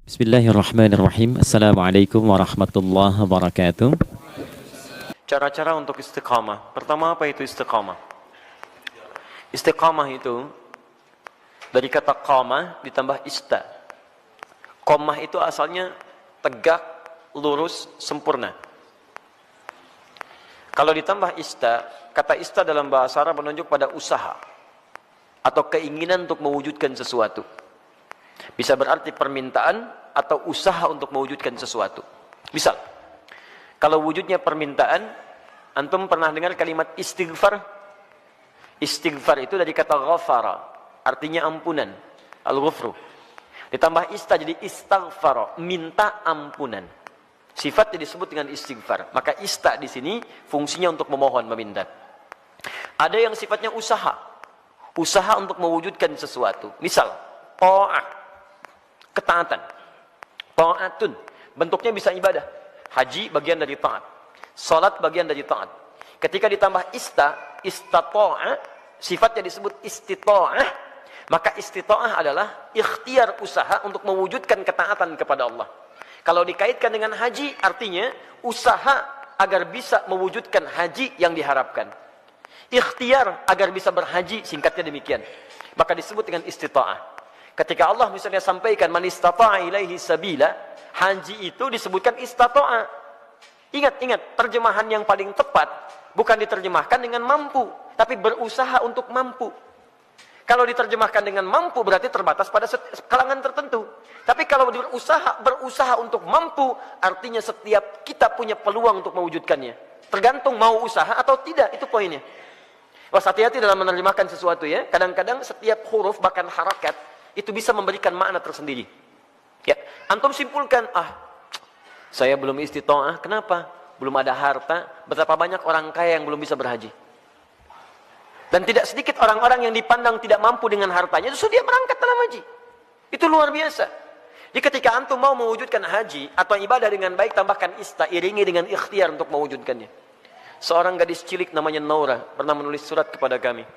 Bismillahirrahmanirrahim. Assalamualaikum warahmatullahi wabarakatuh. Cara-cara untuk istiqamah. Pertama, apa itu istiqamah? Istiqamah itu dari kata qamah ditambah ista. Qamah itu asalnya tegak, lurus, sempurna. Kalau ditambah ista, kata ista dalam bahasa Arab menunjuk pada usaha atau keinginan untuk mewujudkan sesuatu. Bisa berarti permintaan atau usaha untuk mewujudkan sesuatu. Misal, kalau wujudnya permintaan, antum pernah dengar kalimat istighfar? Istighfar itu dari kata ghafara, artinya ampunan. Al-ghufru. Ditambah ista jadi istaghfara, minta ampunan. Sifatnya disebut dengan istighfar. Maka ista di sini fungsinya untuk memohon, meminta. Ada yang sifatnya usaha. Usaha untuk mewujudkan sesuatu. Misal, ta'ah, ketaatan. Ta'atun, bentuknya bisa ibadah. Haji bagian dari taat. Salat bagian dari taat. Ketika ditambah istata'a, sifatnya disebut istita'ah, maka istita'ah adalah ikhtiar usaha untuk mewujudkan ketaatan kepada Allah. Kalau dikaitkan dengan haji, artinya usaha agar bisa mewujudkan haji yang diharapkan. Ikhtiar agar bisa berhaji, singkatnya demikian. Maka disebut dengan istita'ah. Ketika Allah misalnya sampaikan man istata'a ilaihi sabila, haji itu disebutkan istata'a. Ingat, terjemahan yang paling tepat bukan diterjemahkan dengan mampu, tapi berusaha untuk mampu. Kalau diterjemahkan dengan mampu berarti terbatas pada kalangan tertentu. Tapi kalau berusaha untuk mampu, artinya setiap kita punya peluang untuk mewujudkannya. Tergantung mau usaha atau tidak, itu poinnya. Was, hati-hati dalam menerjemahkan sesuatu ya. Kadang-kadang setiap huruf bahkan harakat itu bisa memberikan makna tersendiri. Ya, antum simpulkan, saya belum istita'ah, kenapa? Belum ada harta. Betapa banyak orang kaya yang belum bisa berhaji. Dan tidak sedikit orang-orang yang dipandang tidak mampu dengan hartanya, justru dia berangkat dalam haji. Itu luar biasa. Jadi ketika antum mau mewujudkan haji atau ibadah dengan baik, tambahkan ista, iringi dengan ikhtiar untuk mewujudkannya. Seorang gadis cilik namanya Naura pernah menulis surat kepada kami.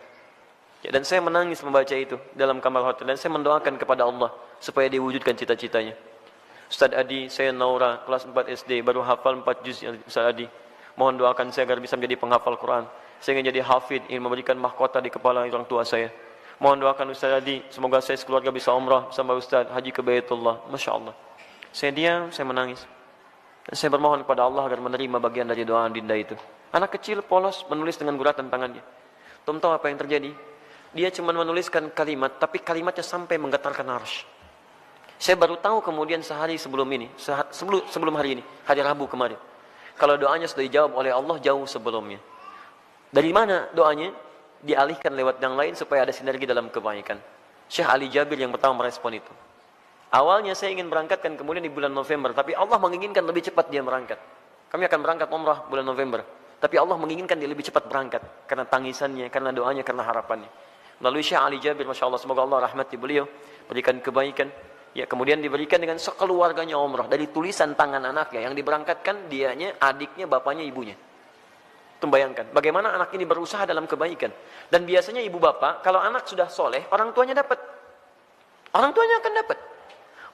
Ya, dan saya menangis membaca itu dalam kamar hotel, dan saya mendoakan kepada Allah supaya diwujudkan cita-citanya. Ustaz Adi, saya Naura, kelas 4 SD, baru hafal 4 juz ya Ustaz Adi. Mohon doakan saya agar bisa menjadi penghafal Quran. Saya ingin jadi hafid, ingin memberikan mahkota di kepala orang tua saya. Mohon doakan Ustaz Adi, semoga saya sekeluarga bisa umrah bersama Ustaz, haji ke Baitullah. Masya Allah. Saya diam, saya menangis. Dan saya bermohon kepada Allah agar menerima bagian dari doa dinda itu. Anak kecil polos menulis dengan guratan tangannya. Tahu apa yang terjadi? Dia cuma menuliskan kalimat, tapi kalimatnya sampai menggetarkan arsy. Saya baru tahu kemudian sehari sebelum ini, sebelum hari ini, hari Rabu kemarin. Kalau doanya sudah dijawab oleh Allah jauh sebelumnya. Dari mana doanya? Dialihkan lewat yang lain supaya ada sinergi dalam kebaikan. Syekh Ali Jabir yang pertama merespon itu. Awalnya saya ingin berangkatkan kemudian di bulan November, tapi Allah menginginkan lebih cepat dia berangkat. Kami akan berangkat umrah bulan November. Tapi Allah menginginkan dia lebih cepat berangkat. Karena tangisannya, karena doanya, karena harapannya. Melalui Syekh Ali Jabir, Masya Allah, semoga Allah rahmati beliau, berikan kebaikan. Ya, kemudian diberikan dengan sekeluarganya umrah. Dari tulisan tangan anaknya, yang diberangkatkan dianya, adiknya, bapaknya, ibunya. Bayangkan, bagaimana anak ini berusaha dalam kebaikan. Dan biasanya ibu bapak, kalau anak sudah soleh, orang tuanya dapat. Orang tuanya akan dapat.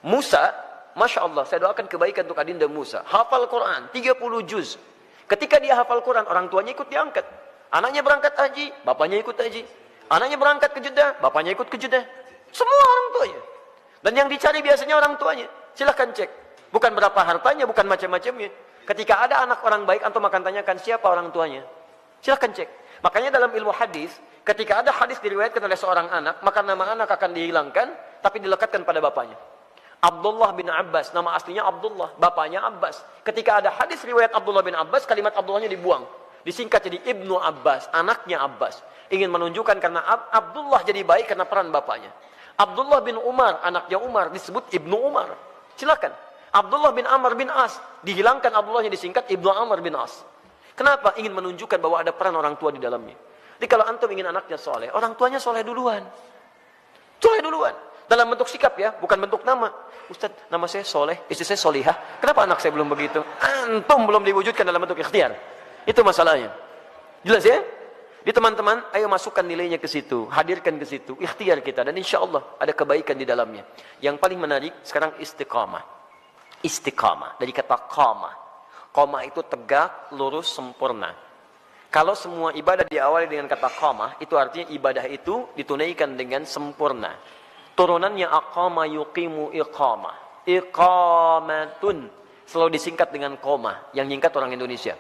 Musa, Masya Allah, saya doakan kebaikan untuk adinda Musa. Hafal Quran, 30 juz. Ketika dia hafal Quran, orang tuanya ikut diangkat. Anaknya berangkat haji, bapaknya ikut haji. Anaknya berangkat ke Jeddah, bapaknya ikut ke Jeddah. Semua orang tuanya. Dan yang dicari biasanya orang tuanya. Silahkan cek. Bukan berapa hartanya, bukan macam-macamnya. Ketika ada anak orang baik, antum akan tanyakan siapa orang tuanya. Silahkan cek. Makanya dalam ilmu hadis, ketika ada hadis diriwayatkan oleh seorang anak, maka nama anak akan dihilangkan, tapi dilekatkan pada bapaknya. Abdullah bin Abbas, nama aslinya Abdullah, bapaknya Abbas. Ketika ada hadis riwayat Abdullah bin Abbas, kalimat Abdullahnya dibuang. Disingkat jadi Ibnu Abbas, anaknya Abbas. Ingin menunjukkan karena Abdullah jadi baik karena peran bapaknya. Abdullah bin Umar, anaknya Umar, disebut Ibnu Umar. Silakan. Abdullah bin Amr bin As, dihilangkan Abdullahnya, disingkat Ibnu Amr bin As. Kenapa? Ingin menunjukkan bahwa ada peran orang tua di dalamnya. Jadi kalau antum ingin anaknya soleh, orang tuanya soleh duluan. Soleh duluan. Dalam bentuk sikap ya, bukan bentuk nama. Ustaz, nama saya soleh, istri saya solihah. Kenapa anak saya belum begitu? Antum belum diwujudkan dalam bentuk ikhtiar. Itu masalahnya. Jelas ya? Di teman-teman, ayo masukkan nilainya ke situ, hadirkan ke situ, ikhtiar kita, dan insya Allah ada kebaikan di dalamnya. Yang paling menarik sekarang istiqamah. Istiqamah dari kata qamah. Qamah itu tegak, lurus, sempurna. Kalau semua ibadah diawali dengan kata qamah, itu artinya ibadah itu ditunaikan dengan sempurna. Turunannya aqama yuqimu iqamah. Iqamatun selalu disingkat dengan qamah, yang nyingkat orang Indonesia.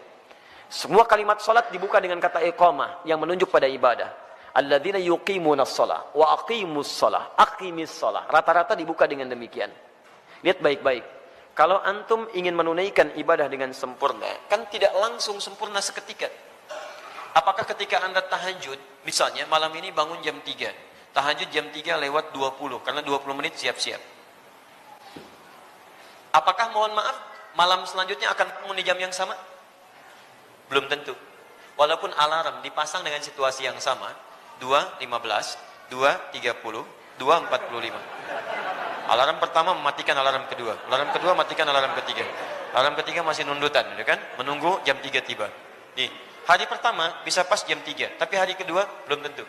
Semua kalimat salat dibuka dengan kata iqamah yang menunjuk pada ibadah. Alladzina yuqimunas shalah wa aqimus shalah, aqimis shalah. Rata-rata dibuka dengan demikian. Lihat baik-baik. Kalau antum ingin menunaikan ibadah dengan sempurna, kan tidak langsung sempurna seketika. Apakah ketika Anda tahajud, misalnya malam ini bangun jam 3, tahajud jam 3 lewat 20, karena 20 menit siap-siap. Apakah mohon maaf, malam selanjutnya akan bangun di jam yang sama? Belum tentu. Walaupun alarm dipasang dengan situasi yang sama, 2.15, 2.30, 2.45. Alarm pertama mematikan alarm kedua, alarm kedua matikan alarm ketiga, alarm ketiga masih nundutan, ya kan? Menunggu jam 3 tiba. Nih, hari pertama bisa pas jam 3, tapi hari kedua belum tentu.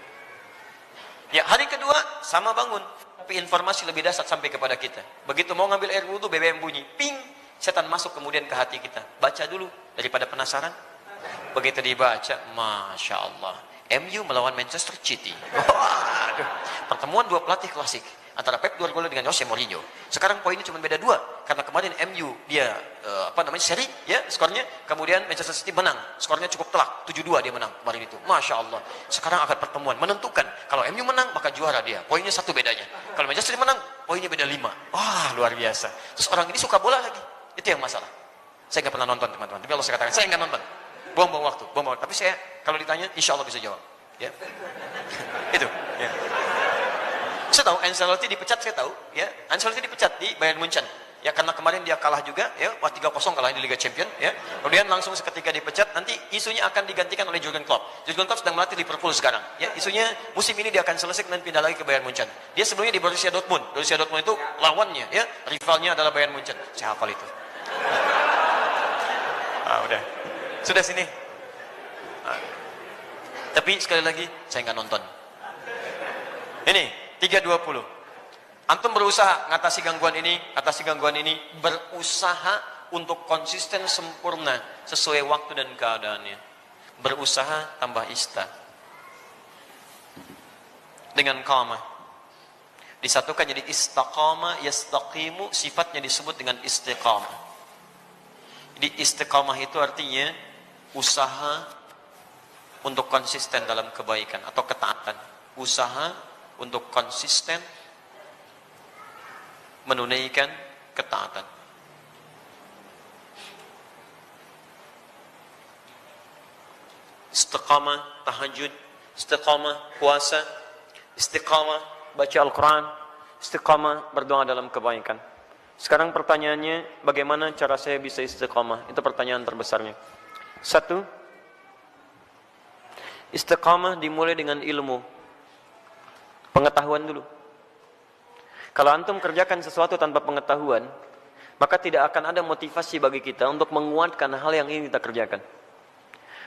Ya, hari kedua sama bangun, tapi informasi lebih dahsyat sampai kepada kita. Begitu mau ngambil air wudhu, BBM bunyi, ping, setan masuk kemudian ke hati kita. Baca dulu daripada penasaran. Begitu dibaca, Masya Allah, MU melawan Manchester City. Waduh, pertemuan dua pelatih klasik antara Pep Guardiola dengan Jose Mourinho. Sekarang poinnya cuma beda 2, karena kemarin MU dia seri ya skornya, kemudian Manchester City menang, skornya cukup telak, 7-2 dia menang kemarin itu. Masya Allah, sekarang akan pertemuan menentukan. Kalau MU menang maka juara dia, poinnya 1 bedanya. Kalau Manchester City menang, poinnya beda 5. Wah, luar biasa. Terus orang ini suka bola lagi, itu yang masalah. Saya nggak pernah nonton teman-teman, tapi kalau saya katakan saya nggak nonton, buang-buang waktu. Tapi saya kalau ditanya, insya Allah bisa jawab. Ya, itu. Ya. Saya tahu Ancelotti dipecat, saya tahu. Ya, Ancelotti dipecat di Bayern Munchen. Ya, karena kemarin dia kalah juga. Ya, 3-0 kalah di Liga Champions. Ya, kemudian langsung seketika dipecat. Nanti isunya akan digantikan oleh Jurgen Klopp. Jurgen Klopp sedang melatih Liverpool sekarang. Ya, isunya musim ini dia akan selesai dan pindah lagi ke Bayern Munchen. Dia sebelumnya di Borussia Dortmund. Borussia Dortmund itu lawannya, ya, rivalnya adalah Bayern Munchen. Saya hafal itu. Udah. Sudah sini. Tapi sekali lagi saya nggak nonton. Ini 3.20. Antum berusaha ngatasi gangguan ini, berusaha untuk konsisten sempurna sesuai waktu dan keadaannya. Berusaha tambah ista. Dengan qamah. Disatukan jadi istaqama, yastaqimu, sifatnya disebut dengan istiqamah. Jadi istiqamah itu artinya usaha untuk konsisten dalam kebaikan atau ketaatan. Usaha untuk konsisten menunaikan ketaatan. Istiqamah tahajud, istiqamah puasa, istiqamah baca Al-Quran, istiqamah berdoa dalam kebaikan. Sekarang pertanyaannya, bagaimana cara saya bisa istiqamah? Itu pertanyaan terbesarnya. 1, istiqamah dimulai dengan ilmu, pengetahuan dulu. Kalau antum kerjakan sesuatu tanpa pengetahuan, maka tidak akan ada motivasi bagi kita untuk menguatkan hal yang ingin kita kerjakan.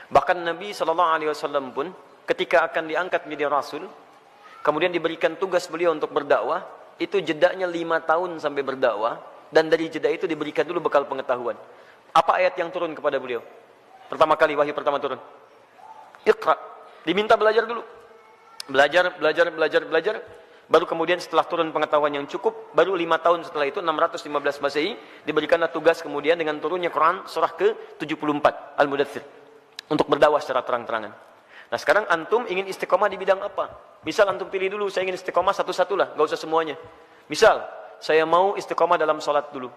Bahkan Nabi SAW pun ketika akan diangkat menjadi Rasul, kemudian diberikan tugas beliau untuk berdakwah, itu jedanya 5 tahun sampai berdakwah, dan dari jeda itu diberikan dulu bekal pengetahuan. Apa ayat yang turun kepada beliau? Pertama kali wahyu pertama turun, Iqra. Diminta belajar dulu. Belajar. Baru kemudian setelah turun pengetahuan yang cukup, baru 5 tahun setelah itu, 615 Masehi, diberikanlah tugas kemudian dengan turunnya Quran surah ke-74, Al-Mudaththir, untuk berdakwah secara terang-terangan. Nah sekarang antum ingin istiqomah di bidang apa? Misal antum pilih dulu, saya ingin istiqomah satu-satu lah, gak usah semuanya. Misal, saya mau istiqomah dalam sholat dulu.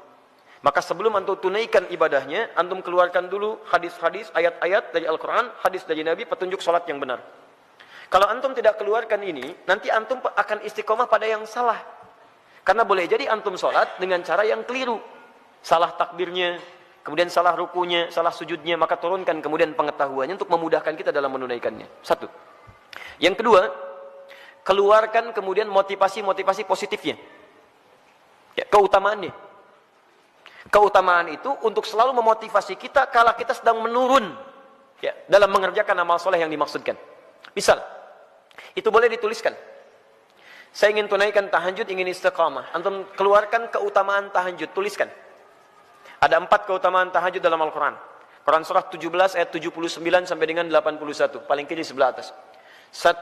Maka sebelum antum tunaikan ibadahnya, antum keluarkan dulu hadis-hadis, ayat-ayat dari Al-Quran, hadis dari Nabi, petunjuk sholat yang benar. Kalau antum tidak keluarkan ini, nanti antum akan istiqomah pada yang salah. Karena boleh jadi antum sholat dengan cara yang keliru. Salah takbirnya, kemudian salah rukunya, salah sujudnya, maka turunkan kemudian pengetahuannya untuk memudahkan kita dalam menunaikannya. 1. Yang kedua, keluarkan kemudian motivasi-motivasi positifnya. Ya, keutamaannya. Keutamaan itu untuk selalu memotivasi kita kala kita sedang menurun, ya, dalam mengerjakan amal soleh yang dimaksudkan. Misal, itu boleh dituliskan. Saya ingin tunaikan tahajud, ingin istiqamah. Antum keluarkan keutamaan tahajud, tuliskan. Ada 4 keutamaan tahajud dalam Al-Quran. Quran surah 17 ayat 79 sampai dengan 81. Paling kiri sebelah atas. 1,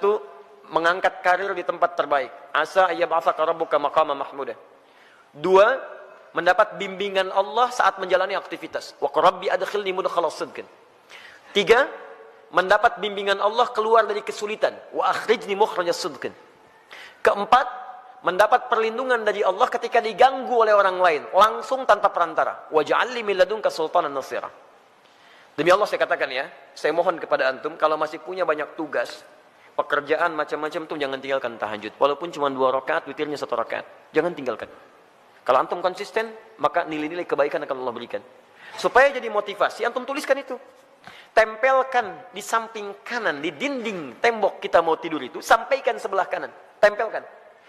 mengangkat karir di tempat terbaik. Asa ayyab'atsaka rabbuka maqama mahmuda. 2, mendapat bimbingan Allah saat menjalani aktivitas. Wa rabbi adkhilni mudkhala sidqin. 3, mendapat bimbingan Allah keluar dari kesulitan. Wa akhrijni mukhraja sidqin. 4, mendapat perlindungan dari Allah ketika diganggu oleh orang lain, langsung tanpa perantara. Waj'alni min ladunka sultanan nasira. Demi Allah saya katakan ya, saya mohon kepada antum, kalau masih punya banyak tugas, pekerjaan macam-macam tuh jangan tinggalkan tahajud. Walaupun cuma 2 rakaat, witirnya 1 rakaat. Jangan tinggalkan. Kalau antum konsisten, maka nilai-nilai kebaikan akan Allah berikan. Supaya jadi motivasi, antum tuliskan itu. Tempelkan di samping kanan, di dinding tembok kita mau tidur itu, sampaikan sebelah kanan. Tempelkan.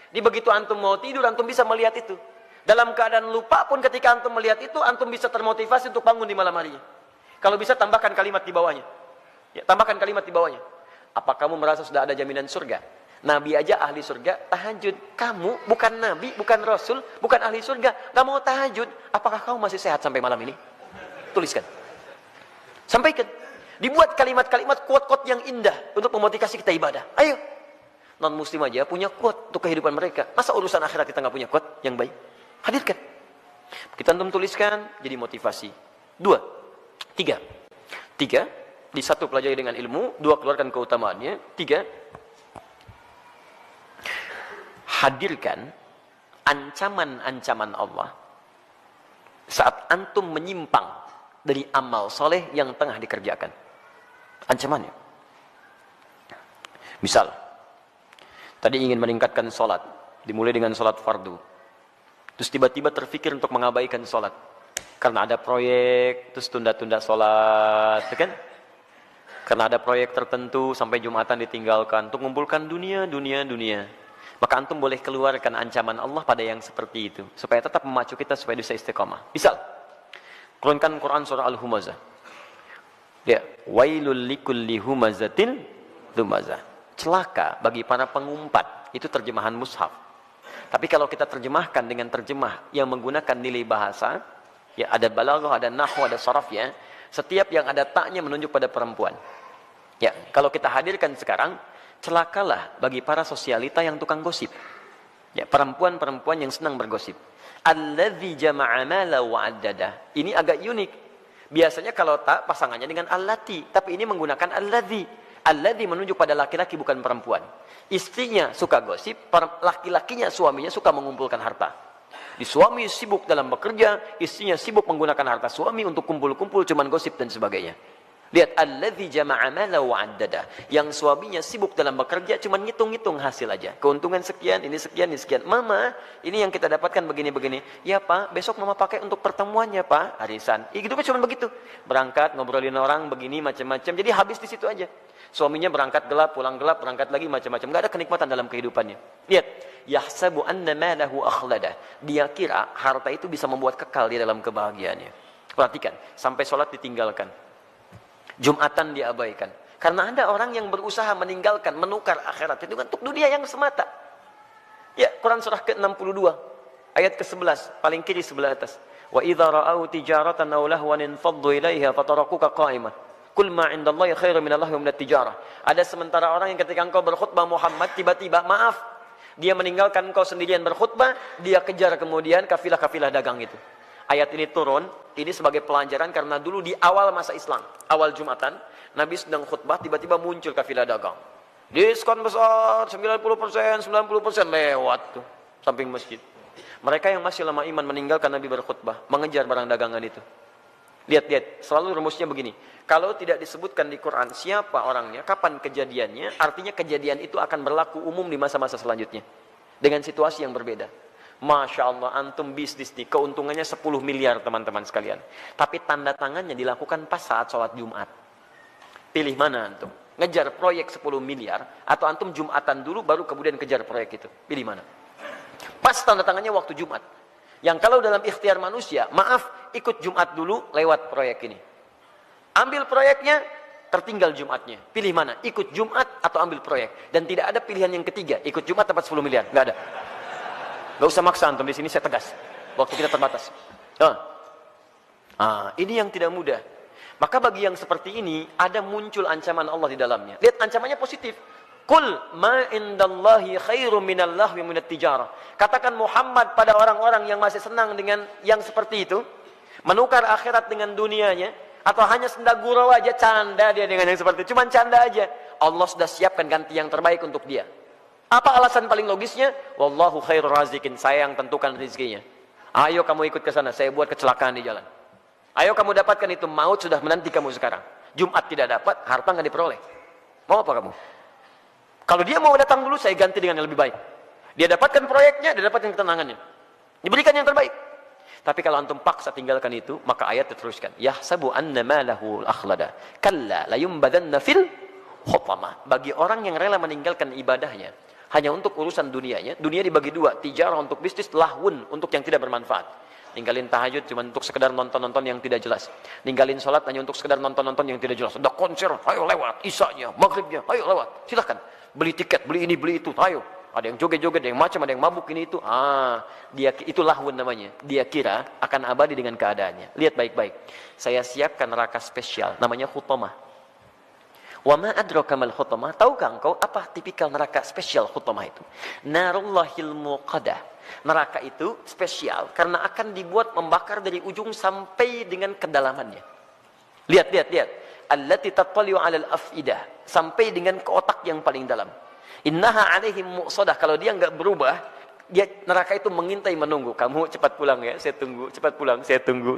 Di begitu antum mau tidur, antum bisa melihat itu. Dalam keadaan lupa pun ketika antum melihat itu, antum bisa termotivasi untuk bangun di malam harinya. Kalau bisa tambahkan kalimat di bawahnya. Ya, tambahkan kalimat di bawahnya. Apa kamu merasa sudah ada jaminan surga? Nabi aja ahli surga, tahajud. Kamu bukan nabi, bukan rasul, bukan ahli surga, gak mau tahajud. Apakah kamu masih sehat sampai malam ini? Tuliskan. Sampaikan. Dibuat kalimat-kalimat, quote-quote yang indah untuk memotivasi kita ibadah. Ayo. Non-muslim aja punya quote untuk kehidupan mereka. Masa urusan akhirat kita nggak punya quote yang baik? Hadirkan. Kita antum tuliskan, jadi motivasi. 2, 3. 3, di 1 pelajari dengan ilmu, 2 keluarkan keutamaannya, 3, hadirkan ancaman-ancaman Allah saat antum menyimpang dari amal soleh yang tengah dikerjakan. Ancamannya. Misal, tadi ingin meningkatkan sholat, dimulai dengan sholat fardu. Terus tiba-tiba terfikir untuk mengabaikan sholat. Karena ada proyek, terus tunda-tunda sholat, kan? Karena ada proyek tertentu, sampai Jumatan ditinggalkan. Untuk mengumpulkan dunia. Maka antum boleh keluarkan ancaman Allah pada yang seperti itu. Supaya tetap memacu kita, supaya bisa istiqamah. Misal, keluarkan Quran surah Al-Humazah. Ya, wailul likulli humazatin lumazah. Celaka bagi para pengumpat. Itu terjemahan mushaf. Tapi kalau kita terjemahkan dengan terjemah yang menggunakan nilai bahasa, ya ada balaghah, ada nahwu, ada saraf ya. Setiap yang ada taknya menunjuk pada perempuan. Ya, kalau kita hadirkan sekarang, celakalah bagi para sosialita yang tukang gosip. Ya, perempuan-perempuan yang senang bergosip. Alladzi jama'a mala wa addada. Ini agak unik. Biasanya kalau tak pasangannya dengan allati, tapi ini menggunakan alladzi. Alladzi menunjuk pada laki-laki bukan perempuan. Istrinya suka gosip, laki-lakinya, suaminya suka mengumpulkan harta. Di suami sibuk dalam bekerja, istrinya sibuk menggunakan harta suami untuk kumpul-kumpul, cuman gosip dan sebagainya. Lihat, alladzi jama'a mala wa addada. Yang suaminya sibuk dalam bekerja, cuman ngitung-ngitung hasil aja. Keuntungan sekian, ini sekian, ini sekian. Mama, ini yang kita dapatkan begini-begini. Ya Pak, besok Mama pakai untuk pertemuannya Pak, arisan. Itu kan cuma begitu. Berangkat, ngobrolin orang begini, macam-macam. Jadi habis di situ aja. Suaminya berangkat gelap, pulang gelap, berangkat lagi macam-macam. Gak ada kenikmatan dalam kehidupannya. Lihat, yahsabu anna malahu akhlada. Dia kira harta itu bisa membuat kekal di dalam kebahagiaannya. Perhatikan, sampai sholat ditinggalkan. Jumatan diabaikan. Karena ada orang yang berusaha meninggalkan, menukar akhirat itu untuk dunia yang semata. Ya, Quran surah ke-62, ayat ke-11, paling kiri sebelah atas. Wa idza ra'au tijaratan aw lahwan infaddu ilaiha fatarakuka qa'imah. Qul ma 'indallahi khairum minallahi wa minat tijarah. Ada sementara orang yang ketika engkau berkhutbah Muhammad, tiba-tiba maaf, dia meninggalkan engkau sendirian berkhutbah, dia kejar kemudian kafilah-kafilah dagang itu. Ayat ini turun, ini sebagai pelajaran karena dulu di awal masa Islam, awal Jumatan, Nabi sedang khutbah, tiba-tiba muncul kafilah dagang. Diskon besar, 90%, 90% lewat tuh, samping masjid. Mereka yang masih lama iman meninggalkan Nabi berkhutbah, mengejar barang dagangan itu. Lihat-lihat, selalu rumusnya begini. Kalau tidak disebutkan di Quran siapa orangnya, kapan kejadiannya, artinya kejadian itu akan berlaku umum di masa-masa selanjutnya. Dengan situasi yang berbeda. Masya Allah, antum bisnis nih, keuntungannya 10 miliar teman-teman sekalian. Tapi tanda tangannya dilakukan pas saat sholat Jumat. Pilih mana antum? Ngejar proyek 10 miliar, atau antum Jumatan dulu baru kemudian kejar proyek itu? Pilih mana? Pas tanda tangannya waktu Jumat. Yang kalau dalam ikhtiar manusia, maaf, ikut Jumat dulu lewat proyek ini. Ambil proyeknya, tertinggal Jumatnya. Pilih mana? Ikut Jumat atau ambil proyek. Dan tidak ada pilihan yang ketiga. Ikut Jumat dapat 10 miliar. Nggak ada. Nggak usah maksa antum, di sini saya tegas. Waktu kita terbatas. Ini yang tidak mudah. Maka bagi yang seperti ini, ada muncul ancaman Allah di dalamnya. Lihat ancamannya positif. Qul ma indallahi khairum minal lahwi minat tijarah. Katakan Muhammad pada orang-orang yang masih senang dengan yang seperti itu, menukar akhirat dengan dunianya, atau hanya senda gurau aja, canda dia dengan yang seperti itu, cuman canda aja. Allah sudah siapkan ganti yang terbaik untuk dia. Apa alasan paling logisnya? Wallahu khairur razikin, saya yang tentukan rezekinya. Ayo kamu ikut ke sana, saya buat kecelakaan di jalan. Ayo kamu dapatkan itu, maut sudah menanti kamu sekarang. Jumat tidak dapat, harta nggak diperoleh. Mau apa kamu? Kalau dia mau datang dulu, saya ganti dengan yang lebih baik. Dia dapatkan proyeknya, dia dapatkan ketenangannya. Diberikan yang terbaik. Tapi kalau antum paksa tinggalkan itu, maka ayat diteruskan. Yahsabu anna malahu akhlada. Kalla layumbadanna fil hutamah. Bagi orang yang rela meninggalkan ibadahnya, hanya untuk urusan dunianya, dunia dibagi dua. Tijarah untuk bisnis, lahwun untuk yang tidak bermanfaat. Ninggalin tahajud cuma untuk sekedar nonton-nonton yang tidak jelas. Ninggalin sholat hanya untuk sekedar nonton-nonton yang tidak jelas. Ada konser, ayo lewat. Isanya, maghribnya, ayo lewat. Silahkan. Beli tiket, beli ini, beli itu, ayo. Ada yang joget-joget, ada yang macam, ada yang mabuk ini itu. Dia itu lahwun namanya. Dia kira akan abadi dengan keadaannya. Lihat baik-baik. Saya siapkan neraka spesial, namanya Hutamah. Wa ma adraka mal Hutamah? Tahukah engkau apa tipikal neraka spesial Hutamah itu? Narullahil muqadah. Neraka itu spesial karena akan dibuat membakar dari ujung sampai dengan kedalamannya. Lihat. Allati tattali'u 'alal afidah, sampai dengan ke otak yang paling dalam. Innaha 'alaihim mu'sadah, kalau dia enggak berubah, dia neraka itu mengintai menunggu. Kamu cepat pulang ya, saya tunggu. Cepat pulang, saya tunggu.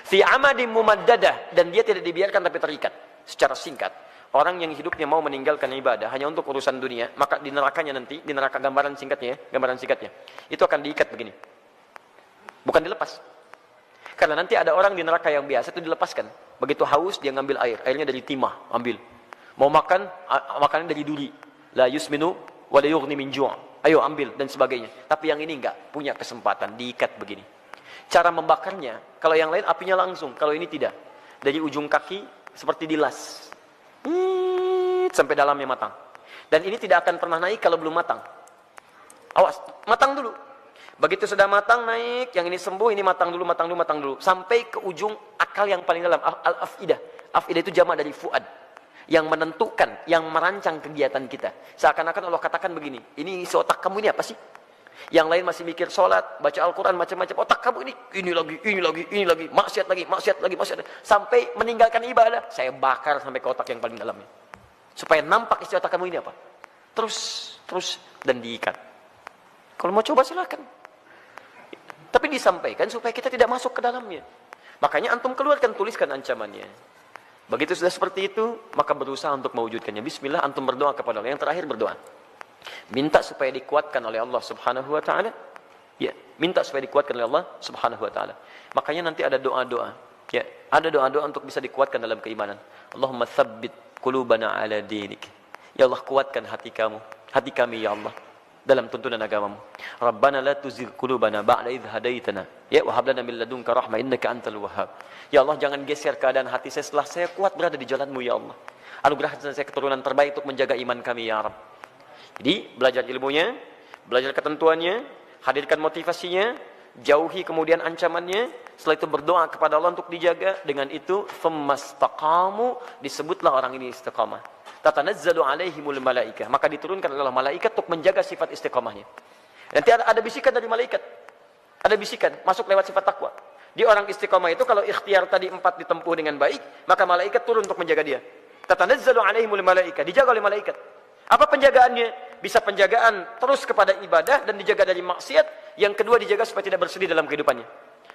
Fi amadim mumaddadah, dan dia tidak dibiarkan tapi terikat secara singkat. Orang yang hidupnya mau meninggalkan ibadah hanya untuk urusan dunia, maka di nerakanya nanti, di neraka gambaran singkatnya, itu akan diikat begini. Bukan dilepas. Karena nanti ada orang di neraka yang biasa itu dilepaskan. Begitu haus dia ngambil air, airnya dari timah, ambil. Mau makan, makannya dari duri. La yusminu wa la yughni min ju'. Ayo ambil dan sebagainya. Tapi yang ini enggak punya kesempatan, diikat begini. Cara membakarnya, kalau yang lain apinya langsung, kalau ini tidak. Dari ujung kaki seperti dilas. Sampai dalamnya matang. Dan ini tidak akan pernah naik kalau belum matang. Awas, matang dulu. Begitu sudah matang naik, yang ini sembuh, ini matang dulu. Sampai ke ujung akal yang paling dalam, al-afidah. Afidah itu jamak dari fuad. Yang menentukan, yang merancang kegiatan kita. Seakan-akan Allah katakan begini, ini isi otak kamu ini apa sih? Yang lain masih mikir sholat, baca Al-Quran, macam-macam. Otak kamu ini lagi. Maksiat lagi. Sampai meninggalkan ibadah, saya bakar sampai ke otak yang paling dalamnya. Supaya nampak isi otak kamu ini apa. Terus, dan diikat. Kalau mau coba silakan. Tapi disampaikan supaya kita tidak masuk ke dalamnya. Makanya antum keluarkan, tuliskan ancamannya. Begitu sudah seperti itu, maka berusaha untuk mewujudkannya. Bismillah, antum berdoa kepada Allah. Yang terakhir berdoa. Minta supaya dikuatkan oleh Allah Subhanahu wa taala. Ya, minta supaya dikuatkan oleh Allah Subhanahu wa taala. Makanya nanti ada doa-doa. Ya, ada doa-doa untuk bisa dikuatkan dalam keimanan. Allahumma tsabbit qulubana ala dinik. Ya Allah, kuatkan hati kami ya Allah dalam tuntunan agamamu. Rabbana la tuzigh qulubana ba'da idh hadaitana. Ya, wa hab lana min ladunka rahmah innaka antal wahhab. Ya Allah, jangan geser keadaan hati saya setelah saya kuat berada di jalanmu ya Allah. Anugerahkan saya keturunan terbaik untuk menjaga iman kami ya Rabb. Jadi, belajar ilmunya, belajar ketentuannya, hadirkan motivasinya, jauhi kemudian ancamannya, setelah itu berdoa kepada Allah untuk dijaga. Dengan itu, fammastaqamu, disebutlah orang ini istiqamah. Tatanazzalu alaihimul malaikah, maka diturunkan oleh malaikat untuk menjaga sifat istiqamahnya. Nanti ada bisikan dari malaikat. Ada bisikan, masuk lewat sifat takwa. Di orang istiqamah itu, kalau ikhtiar tadi 4 ditempuh dengan baik, maka malaikat turun untuk menjaga dia. Tatanazzalu alaihimul malaikah, dijaga oleh malaikat. Apa penjagaannya? Bisa penjagaan terus kepada ibadah dan dijaga dari maksiat. Yang kedua, dijaga supaya tidak bersedih dalam kehidupannya.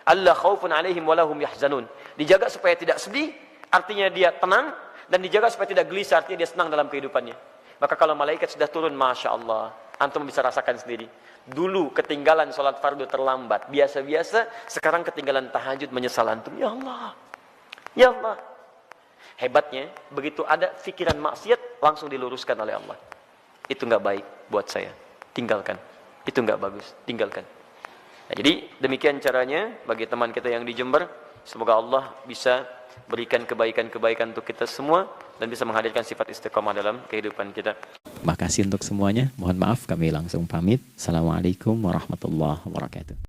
Allah khaufun alaihim walahum yahzanun. Dijaga supaya tidak sedih, artinya dia tenang. Dan dijaga supaya tidak gelisah, artinya dia senang dalam kehidupannya. Maka kalau malaikat sudah turun, Masya Allah, antum bisa rasakan sendiri. Dulu ketinggalan sholat fardu terlambat, biasa-biasa. Sekarang ketinggalan tahajud, menyesal antum. Ya Allah, ya Allah. Hebatnya, begitu ada pikiran maksiat, langsung diluruskan oleh Allah. Itu nggak baik buat saya, tinggalkan. Itu nggak bagus, tinggalkan. Nah, jadi demikian caranya bagi teman kita yang di Jember. Semoga Allah bisa berikan kebaikan-kebaikan untuk kita semua dan bisa menghadirkan sifat istiqamah dalam kehidupan kita. Makasih untuk semuanya. Mohon maaf kami langsung pamit. Assalamualaikum warahmatullahi wabarakatuh.